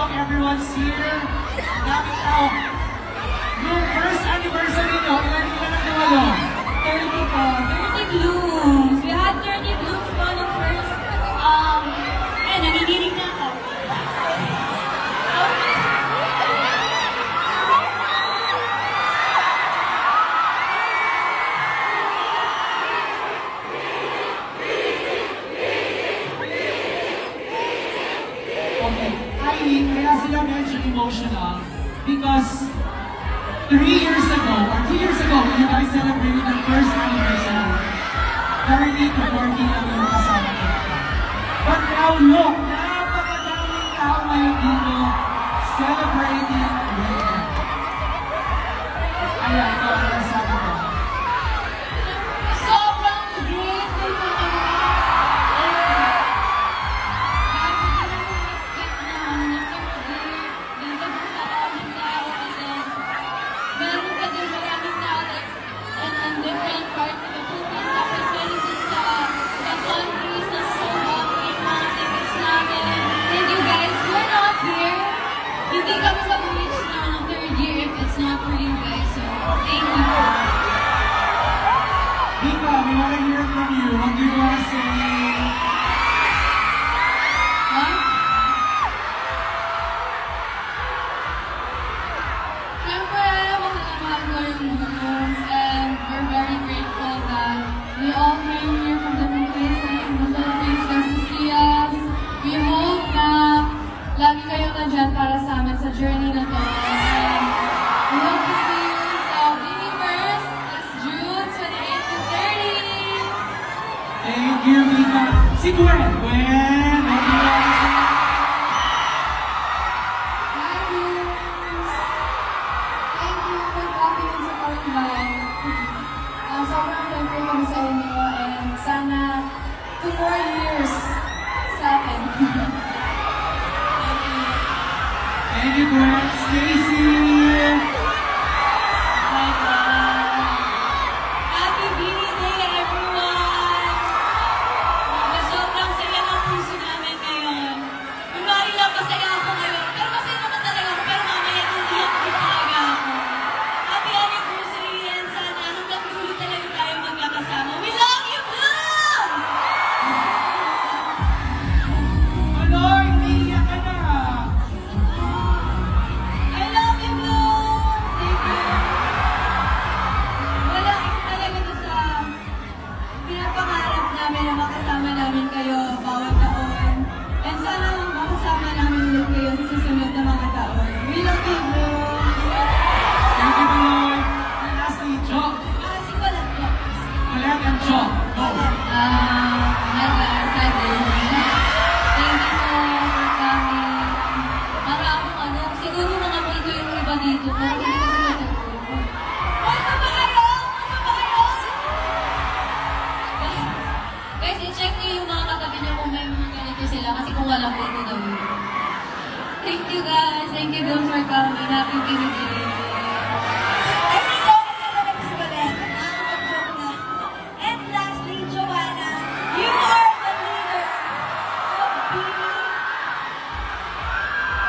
welcome everyone's here. Dami tao. Yung first anniversary nyo, ilan ang dumalo? 30 po. 30 blooms. We had 30 blooms po nung first, nagigirig na ako. Okay, kaya sila medyo emotional because 3 years ago, or 2 years ago, when you guys celebrated the first anniversary, 30 to 40 lang yung kasama nila. But now look, napakadaming tao ngayon dito celebrating with them. Ayan, ito ang nasabi ko. Sobrang grateful ko kami. Meron pa din maraming tao in different parts of the Philippines. Tapos meron din sa countries na sobrang mga tickets namin. Thank you guys. We're not here. Hindi kami mag-reach ng third year if it's not for you guys. So, thank you. Mika, we want to hear from you. What do you want to say? Siyempre, mahal ko yung blooms and we're very grateful that we all came here from different places in the Philippines just to see us. We hope na lagi kayo nandyan para sa amin sa journey na to. And we hope to see you sa Baby First this June 28 to 30. Thank you, Mika. Si Gwen. Gwen, what do you want to say? Hi, Blooms! Thank you for coming and supporting by. Sobrang thankful kami sa inyo and sana 2 more years sa atin. Thank you, Gwen. Stacy. Hi, guys! Happy Beanie Day, everyone! Sobrang saya ng puso namin ngayon. Kunwari lang masaya ako ngayon. Pero masaya naman talaga ako. Pero mamaya iiyak din talaga ako. Happy anniversary and sana hanggang dulo talaga tayo magkakasama. We love you, Bloom! Ano? Iniiyak ka na. I love you, Bloom! Thank you. Wala ito talaga to sa pinapangarap namin na makasama namin kayo bawat taon. And sana makasama namin ulit kayo sa susunod na mga taon. We love you, Bloom! Thank you, Lloyd. And lastly, Jo. Si Colette po. Colette and Jo. Go. Hi guys, hi guys. Thank you for coming. Maraming siguro mga dito yung iba dito. Pero hindi kasi natagpo. Ano ba kayo? Guys, i-check niyo yung mga katabi niyo kung may mga ganito sila. Kasi kung walang dito daw yun. Thank you guys. Thank you Bill for coming. Happy birthday. Ay, hindi ako talaga si Colette. Nakakapag-joke na. And lastly, Joanna, you are the leader of Beanie.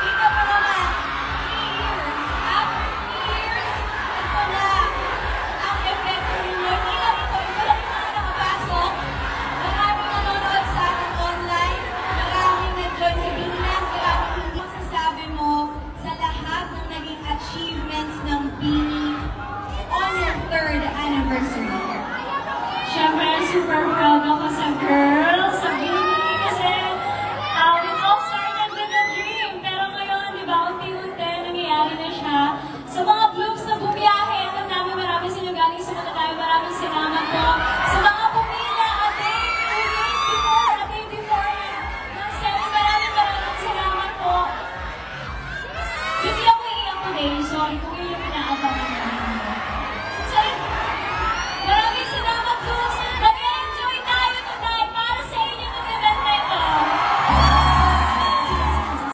Kita mo naman, 3 years. After 3 years, ito na ang epekto ninyo. Hindi lang ito, ito lang yung mga nakapasok. Maraming nanonood sa atin online. Maraming nag-join sa Beanie Land. Maraming hindi masasabi mo sa lahat ng naging achievements ng Beanie on your 3rd anniversary. Siyempre, super proud ako sa girl.